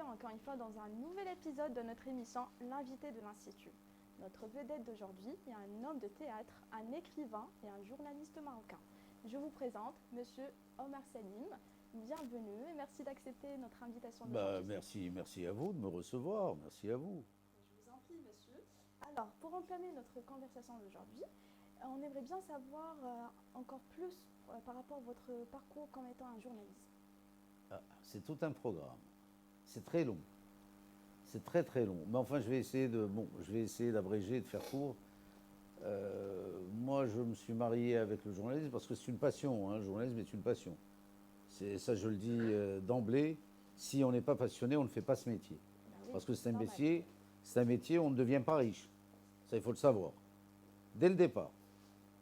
encore une fois dans un nouvel épisode de notre émission L'invité de l'Institut. Notre vedette d'aujourd'hui est un homme de théâtre, un écrivain et un journaliste marocain. Je vous présente Monsieur Omar Salim. Bienvenue et merci d'accepter notre invitation d'aujourd'hui. Merci à vous de me recevoir, merci à vous. Je vous en prie, monsieur. Alors, pour entamer notre conversation d'aujourd'hui, on aimerait bien savoir encore plus par rapport à votre parcours comme étant un journaliste. C'est tout un programme. C'est très long. C'est très très long. Mais enfin, je vais essayer d'abréger, de faire court. Moi, je me suis marié avec le journalisme parce que c'est une passion. Le journalisme est une passion. Ça, je le dis d'emblée. Si on n'est pas passionné, on ne fait pas ce métier. Oui, parce que c'est un métier où on ne devient pas riche. Ça, il faut le savoir. Dès le départ.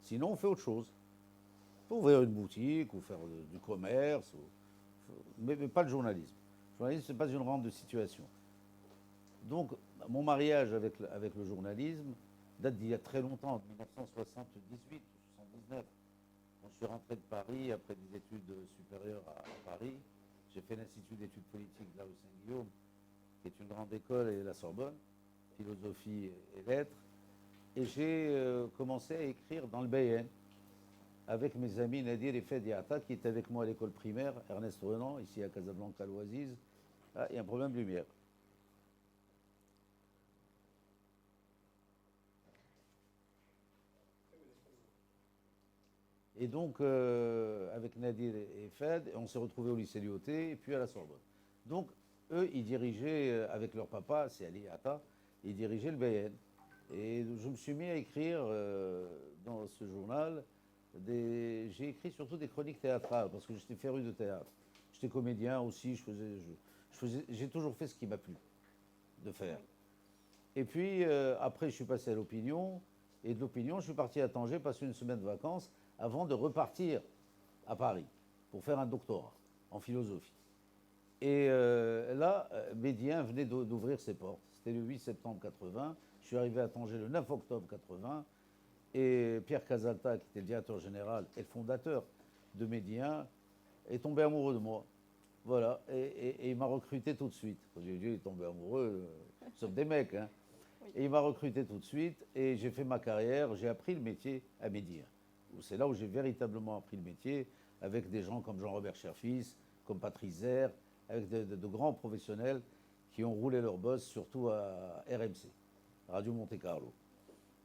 Sinon, on fait autre chose. On peut ouvrir une boutique ou faire du commerce, mais pas le journalisme. Le journalisme, ce n'est pas une rente de situation. Donc, mon mariage avec le journalisme date d'il y a très longtemps, en 1978 ou 79. Quand je suis rentré de Paris après des études supérieures à Paris. J'ai fait l'Institut d'études politiques là au Saint-Guillaume, qui est une grande école, et la Sorbonne, philosophie et lettres. Et j'ai commencé à écrire dans le BN avec mes amis Nadir et Fed Yata, qui étaient avec moi à l'école primaire, Ernest Renan, ici à Casablanca, l'Oasis. Ah, il y a un problème de lumière. Et donc, avec Nadir et Fed, on s'est retrouvés au lycée Lyoté et puis à la Sorbonne. Donc, eux, ils dirigeaient, avec leur papa, c'est Ali Atta, ils dirigeaient le BN. Et je me suis mis à écrire dans ce journal, j'ai écrit surtout des chroniques théâtrales, parce que j'étais féru de théâtre. J'étais comédien aussi, j'ai toujours fait ce qui m'a plu de faire. Et puis, après, je suis passé à l'opinion, et de l'opinion, je suis parti à Tanger, passer une semaine de vacances, avant de repartir à Paris, pour faire un doctorat en philosophie. Et là, Médien venait d'ouvrir ses portes. C'était le 8 septembre 80. Je suis arrivé à Tanger le 9 octobre 80. Et Pierre Casalta, qui était le directeur général et le fondateur de Médien, est tombé amoureux de moi. Voilà. Et il m'a recruté tout de suite. J'ai dit, il est tombé amoureux, sauf des mecs. Hein. Oui. Et il m'a recruté tout de suite. Et j'ai fait ma carrière. J'ai appris le métier à Médien. C'est là où j'ai véritablement appris le métier, avec des gens comme Jean-Robert Cherfis, comme Patrice Zère, avec de grands professionnels qui ont roulé leur boss, surtout à RMC, Radio Monte Carlo.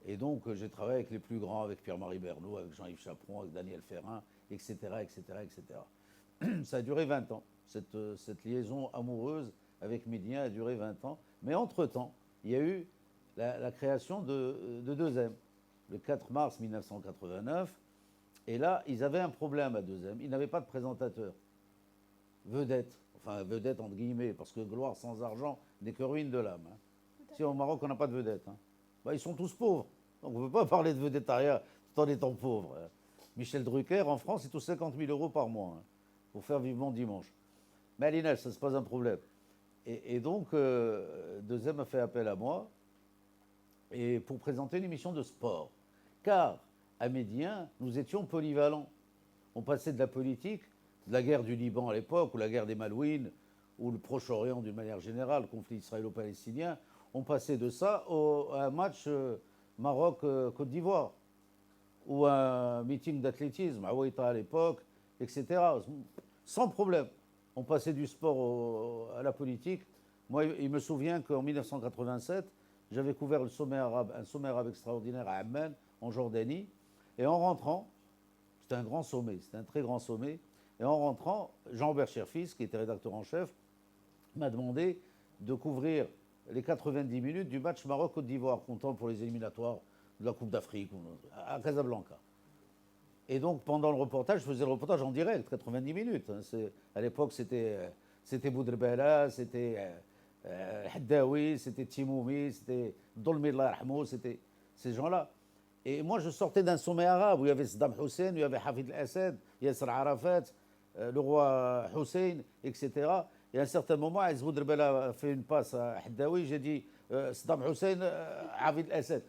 Et donc, j'ai travaillé avec les plus grands, avec Pierre-Marie Bernot, avec Jean-Yves Chaperon, avec Daniel Ferrin, etc., etc., etc. Ça a duré 20 ans. Cette liaison amoureuse avec Médien a duré 20 ans. Mais entre-temps, il y a eu la création de 2M, le 4 mars 1989. Et là, ils avaient un problème à 2M. Ils n'avaient pas de présentateur. Vedette. Enfin, vedette entre guillemets, parce que gloire sans argent n'est que ruine de l'âme. Hein. Si au Maroc, on n'a pas de vedette. Hein. Bah, ils sont tous pauvres. Donc on ne peut pas parler de vedettariat tout en étant pauvre. Hein. Michel Drucker, en France, il touche 50 000 € par mois hein, pour faire vivement dimanche. Mais à l'INEF, ça, c'est pas un problème. Et donc, 2M a fait appel à moi et pour présenter une émission de sport. Car, à Médien, nous étions polyvalents. On passait de la politique, de la guerre du Liban à l'époque, ou la guerre des Malouines, ou le Proche-Orient d'une manière générale, le conflit israélo-palestinien. On passait de ça à un match Maroc-Côte d'Ivoire, ou un meeting d'athlétisme à Ouaita à l'époque, etc. Sans problème. On passait du sport à la politique. Moi, il me souvient qu'en 1987, j'avais couvert un sommet arabe extraordinaire à Amman, en Jordanie. Et en rentrant, c'était un grand sommet, c'était un très grand sommet. Et en rentrant, Jean-Robert Cherfis, qui était rédacteur en chef, m'a demandé de couvrir les 90 minutes du match Maroc-Côte d'Ivoire, comptant pour les éliminatoires de la Coupe d'Afrique à Casablanca. Et donc, pendant le reportage, je faisais le reportage en direct, 90 minutes. À l'époque, c'était Boudrbala, c'était Haddaoui, c'était Timoumi, c'était Dolmi Allah Rahmou, c'était ces gens-là. Et moi, je sortais d'un sommet arabe où il y avait Saddam Hussein, où il y avait Hafid al-Assad, Yasser Arafat, le roi Hussein, etc. Et à un certain moment, Aziz Boudrbala a fait une passe à Haddaoui, j'ai dit Saddam Hussein, Hafid al-Assad.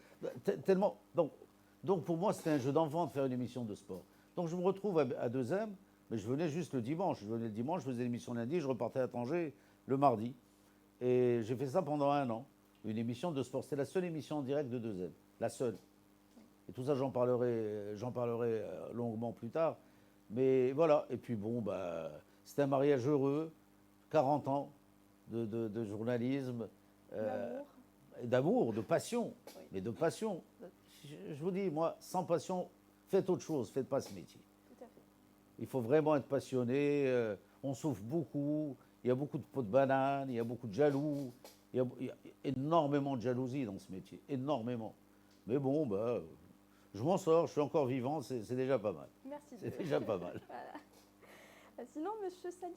Tellement. Donc pour moi, c'était un jeu d'enfant de faire une émission de sport. Donc je me retrouve à 2M, mais je venais juste le dimanche. Je venais le dimanche, je faisais l'émission lundi, je repartais à Tanger le mardi. Et j'ai fait ça pendant 1 an. Une émission de sport. C'était la seule émission en direct de 2M. La seule. Et tout ça, j'en parlerai longuement plus tard. Mais voilà. Et puis bon, bah, c'était un mariage heureux. 40 ans de journalisme. L'amour. D'amour, de passion. Oui. Mais de passion. Je vous dis, moi, sans passion, faites autre chose. Faites pas ce métier. Tout à fait. Il faut vraiment être passionné. On souffre beaucoup. Il y a beaucoup de pots de banane. Il y a beaucoup de jaloux. Il y a énormément de jalousie dans ce métier. Énormément. Mais bon, bah, je m'en sors. Je suis encore vivant. C'est déjà pas mal. Merci. C'est déjà pas mal. Voilà. Sinon, Monsieur Salim,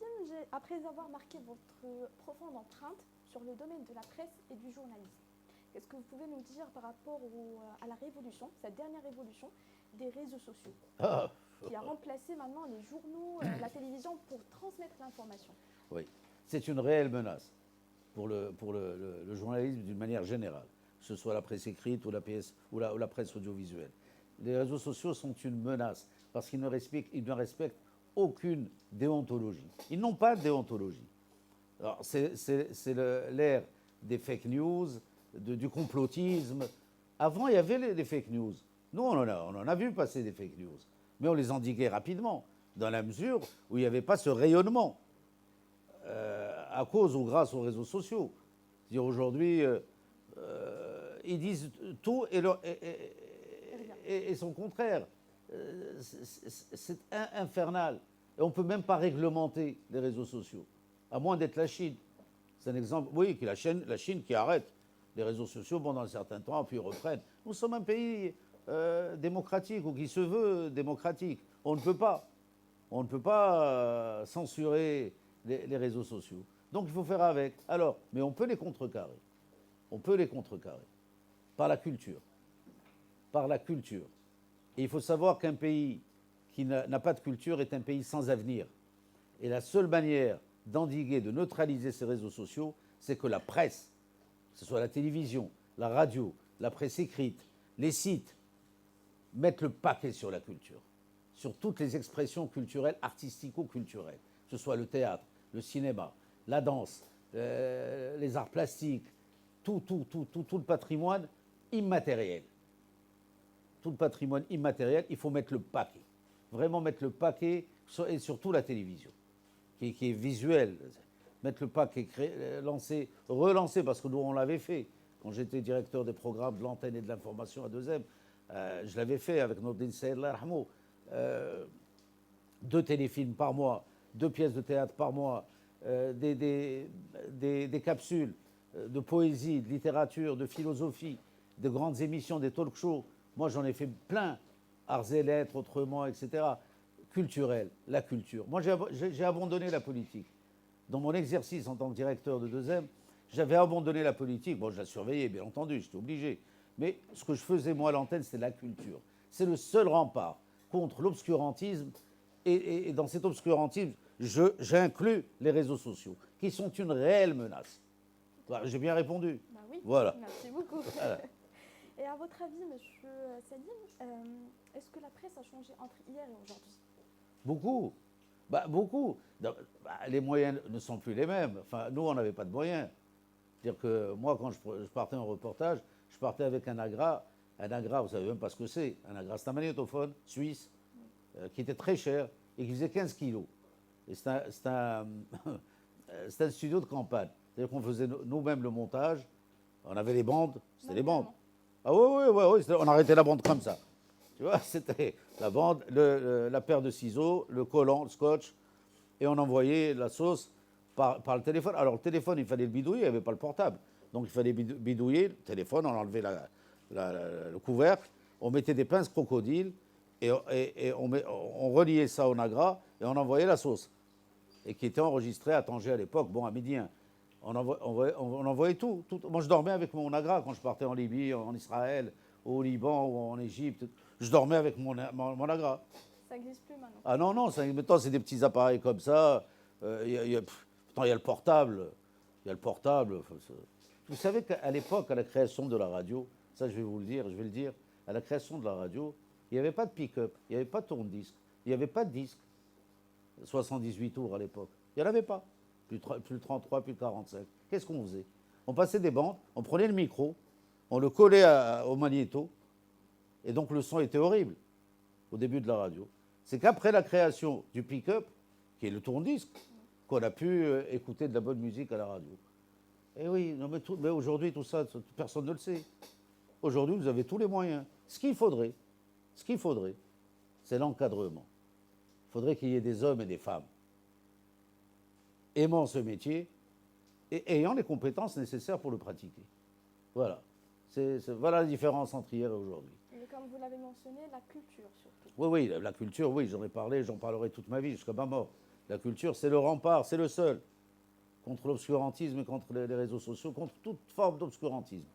après avoir marqué votre profonde empreinte sur le domaine de la presse et du journalisme, qu'est-ce que vous pouvez nous dire par rapport à la révolution, cette dernière révolution des réseaux sociaux, Ah, qui a remplacé maintenant les journaux, la télévision pour transmettre l'information? oui. C'est une réelle menace pour le journalisme d'une manière générale, que ce soit la presse écrite ou la presse audiovisuelle. Les réseaux sociaux sont une menace parce qu'ils ne respectent aucune déontologie. Ils n'ont pas de déontologie. Alors, c'est l'ère des fake news, du complotisme. Avant, il y avait les fake news. Nous, on en a vu passer des fake news. Mais on les endiguait rapidement, dans la mesure où il n'y avait pas ce rayonnement, à cause ou grâce aux réseaux sociaux. C'est-à-dire aujourd'hui, ils disent tout et son contraire. C'est infernal. Et on ne peut même pas réglementer les réseaux sociaux, à moins d'être la Chine. C'est un exemple, oui, la Chine qui arrête les réseaux sociaux pendant un certain temps, puis ils reprennent. Nous sommes un pays démocratique, ou qui se veut démocratique. On ne peut pas. On ne peut pas censurer les réseaux sociaux. Donc il faut faire avec. Alors, mais on peut les contrecarrer. On peut les contrecarrer. Par la culture. Par la culture. Et il faut savoir qu'un pays qui n'a pas de culture est un pays sans avenir. Et la seule manière d'endiguer, de neutraliser ces réseaux sociaux, c'est que la presse, que ce soit la télévision, la radio, la presse écrite, les sites, mettent le paquet sur la culture, sur toutes les expressions culturelles, artistico-culturelles, que ce soit le théâtre, le cinéma, la danse, les arts plastiques, tout le patrimoine immatériel. Tout le patrimoine immatériel, il faut mettre le paquet. Vraiment mettre le paquet, et surtout la télévision, qui est visuelle. Mettre le paquet, relancer, parce que nous, on l'avait fait. Quand j'étais directeur des programmes de l'antenne et de l'information à 2M, je l'avais fait avec Nordin Saïd Larhamo. 2 téléfilms par mois, 2 pièces de théâtre par mois, des capsules de poésie, de littérature, de philosophie, de grandes émissions, des talk shows. Moi, j'en ai fait plein. Arts et lettres, autrement, etc. Culturel, la culture. Moi, j'ai abandonné la politique. Dans mon exercice en tant que directeur de 2M, j'avais abandonné la politique. Bon, je la surveillais, bien entendu, j'étais obligé. Mais ce que je faisais, moi, à l'antenne, c'était la culture. C'est le seul rempart contre l'obscurantisme. Et dans cet obscurantisme, j'inclus les réseaux sociaux, qui sont une réelle menace. Voilà, j'ai bien répondu. Bah oui, voilà. Merci beaucoup. Voilà. Et à votre avis, Monsieur Salim, est-ce que la presse a changé entre hier et aujourd'hui? Beaucoup. Beaucoup. Les moyens ne sont plus les mêmes. Enfin, nous, on n'avait pas de moyens. C'est-à-dire que moi, quand je partais en reportage, je partais avec un Agra. Un Agra, vous ne savez même pas ce que c'est. Un Agra, c'est un magnétophone suisse qui était très cher et qui faisait 15 kilos. Et c'est un studio de campagne. C'est-à-dire qu'on faisait nous-mêmes le montage. On avait les bandes. C'était les bandes. Ah oui, on arrêtait la bande comme ça. Tu vois, c'était la bande, la paire de ciseaux, le collant, le scotch, et on envoyait la sauce par le téléphone. Alors le téléphone, il fallait le bidouiller, il n'y avait pas le portable. Donc il fallait bidouiller le téléphone, on enlevait le couvercle, on mettait des pinces crocodiles, et on reliait ça au Nagra, et on envoyait la sauce. Et qui était enregistrée à Tanger à l'époque, bon, à Médien. On envoyait tout. Moi, je dormais avec mon Nagra quand je partais en Libye, en Israël, au Liban ou en Égypte. Je dormais avec mon Nagra. Ça n'existe plus maintenant. Ah non, maintenant, c'est des petits appareils comme ça. Pourtant, il y a le portable. Il y a le portable. Vous savez qu'à l'époque, à la création de la radio, ça, je vais vous le dire, je vais le dire, à la création de la radio, il n'y avait pas de pick-up, il n'y avait pas de tourne-disque, il n'y avait pas de disque. 78 tours à l'époque. Il n'y en avait pas. plus le 33, plus le 45. Qu'est-ce qu'on faisait? On passait des bandes, on prenait le micro, on le collait au magnéto, et donc le son était horrible au début de la radio. C'est qu'après la création du pick-up, qui est le tourne-disque, qu'on a pu écouter de la bonne musique à la radio. Et oui, non mais aujourd'hui, tout ça, personne ne le sait. Aujourd'hui, vous avez tous les moyens. Ce qu'il faudrait, c'est l'encadrement. Il faudrait qu'il y ait des hommes et des femmes aimant ce métier et ayant les compétences nécessaires pour le pratiquer. Voilà. Voilà la différence entre hier et aujourd'hui. Et comme vous l'avez mentionné, la culture surtout. Oui, la culture, oui, j'en ai parlé, j'en parlerai toute ma vie jusqu'à ma mort. La culture, c'est le rempart, c'est le seul contre l'obscurantisme et contre les réseaux sociaux, contre toute forme d'obscurantisme.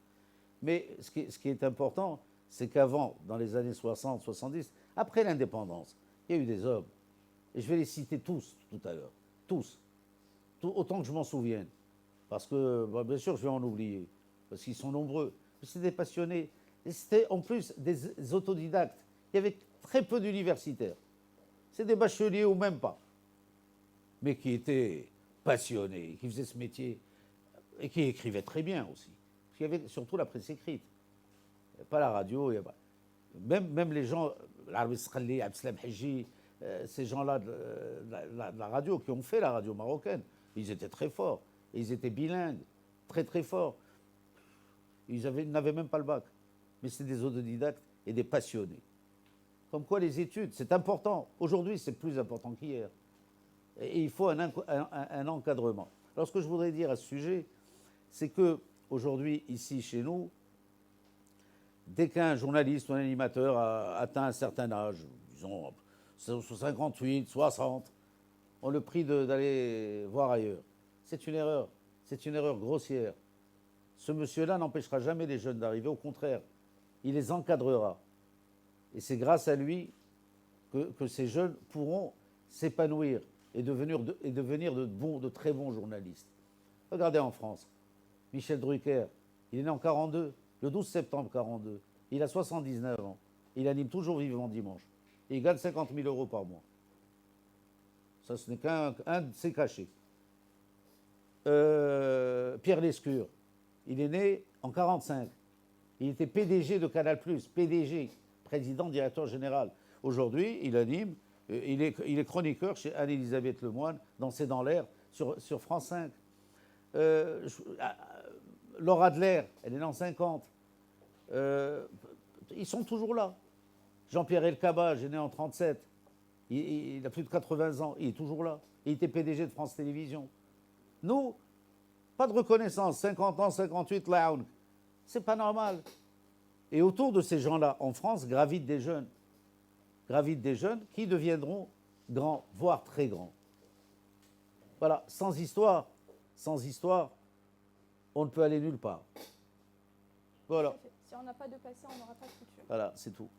Mais ce qui est important, c'est qu'avant, dans les années 60, 70, après l'indépendance, il y a eu des hommes. Et je vais les citer tous tout à l'heure. Tous. Autant que je m'en souvienne. Parce que, bien sûr, je vais en oublier. Parce qu'ils sont nombreux. C'était des passionnés. Et c'était en plus des autodidactes. Il y avait très peu d'universitaires. C'est des bacheliers ou même pas. Mais qui étaient passionnés, qui faisaient ce métier et qui écrivaient très bien aussi. Parce qu'il y avait surtout la presse écrite. Il n'y a pas la radio. Même les gens, l'Arbi Skhali, Abdeslam Hadji, ces gens-là de la radio qui ont fait la radio marocaine, ils étaient très forts. Et ils étaient bilingues, très très forts. Ils n'avaient même pas le bac. Mais c'était des autodidactes et des passionnés. Comme quoi les études, c'est important. Aujourd'hui, c'est plus important qu'hier. Et il faut un encadrement. Alors ce que je voudrais dire à ce sujet, c'est qu'aujourd'hui, ici, chez nous, dès qu'un journaliste ou un animateur a atteint un certain âge, disons 58, 60, on le prie d'aller voir ailleurs. C'est une erreur grossière. Ce monsieur-là n'empêchera jamais les jeunes d'arriver, au contraire, il les encadrera. Et c'est grâce à lui que ces jeunes pourront s'épanouir et devenir de très bons journalistes. Regardez en France, Michel Drucker, il est né en 42, le 12 septembre 42. Il a 79 ans. Il anime toujours Vivement Dimanche. Et il gagne 50 000 euros par mois. Ça, ce n'est qu'un de ses cachets. Pierre Lescure, il est né en 45. Il était PDG de Canal+, PDG, président, directeur général. Aujourd'hui, il anime, il est chroniqueur chez Anne-Elisabeth Lemoine, dans C'est dans l'air, sur France 5. Laura Adler, elle est née en 50. Ils sont toujours là. Jean-Pierre Elkabbach est né en 37. Il a plus de 80 ans, il est toujours là. Il était PDG de France Télévisions. Nous, pas de reconnaissance, 50 ans, 58, Laoun. C'est pas normal. Et autour de ces gens-là, en France, gravitent des jeunes. Gravitent des jeunes qui deviendront grands, voire très grands. Voilà, sans histoire, on ne peut aller nulle part. Voilà. Si on n'a pas de passé, on n'aura pas de futur. Voilà, c'est tout.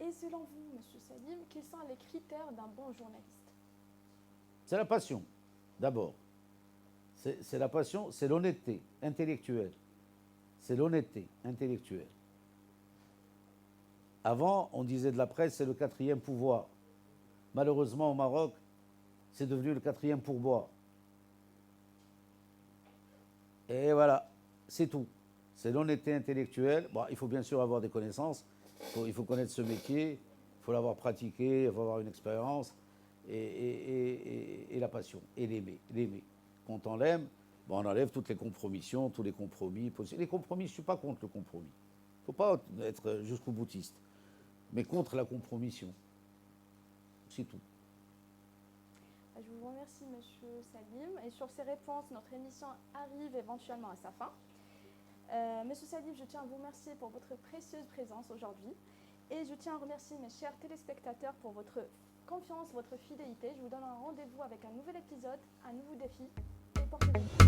Et selon vous, M. Salim, quels sont les critères d'un bon journaliste? C'est la passion, d'abord. C'est la passion, c'est l'honnêteté intellectuelle. C'est l'honnêteté intellectuelle. Avant, on disait de la presse, c'est le quatrième pouvoir. Malheureusement, au Maroc, c'est devenu le quatrième pourboire. Et voilà, c'est tout. C'est l'honnêteté intellectuelle. Bon, il faut bien sûr avoir des connaissances. Il faut connaître ce métier. Il faut l'avoir pratiqué. Il faut avoir une expérience. Et la passion. Et l'aimer. Quand on l'aime, bon, on enlève toutes les compromissions, tous les compromis. Les compromis, je ne suis pas contre le compromis. Il ne faut pas être jusqu'au boutiste. Mais contre la compromission. C'est tout. Je vous remercie, M. Salim. Et sur ces réponses, notre émission arrive éventuellement à sa fin. Monsieur Salim, je tiens à vous remercier pour votre précieuse présence aujourd'hui. Et je tiens à remercier mes chers téléspectateurs pour votre confiance, votre fidélité. Je vous donne un rendez-vous avec un nouvel épisode, un nouveau défi. Et portez-vous.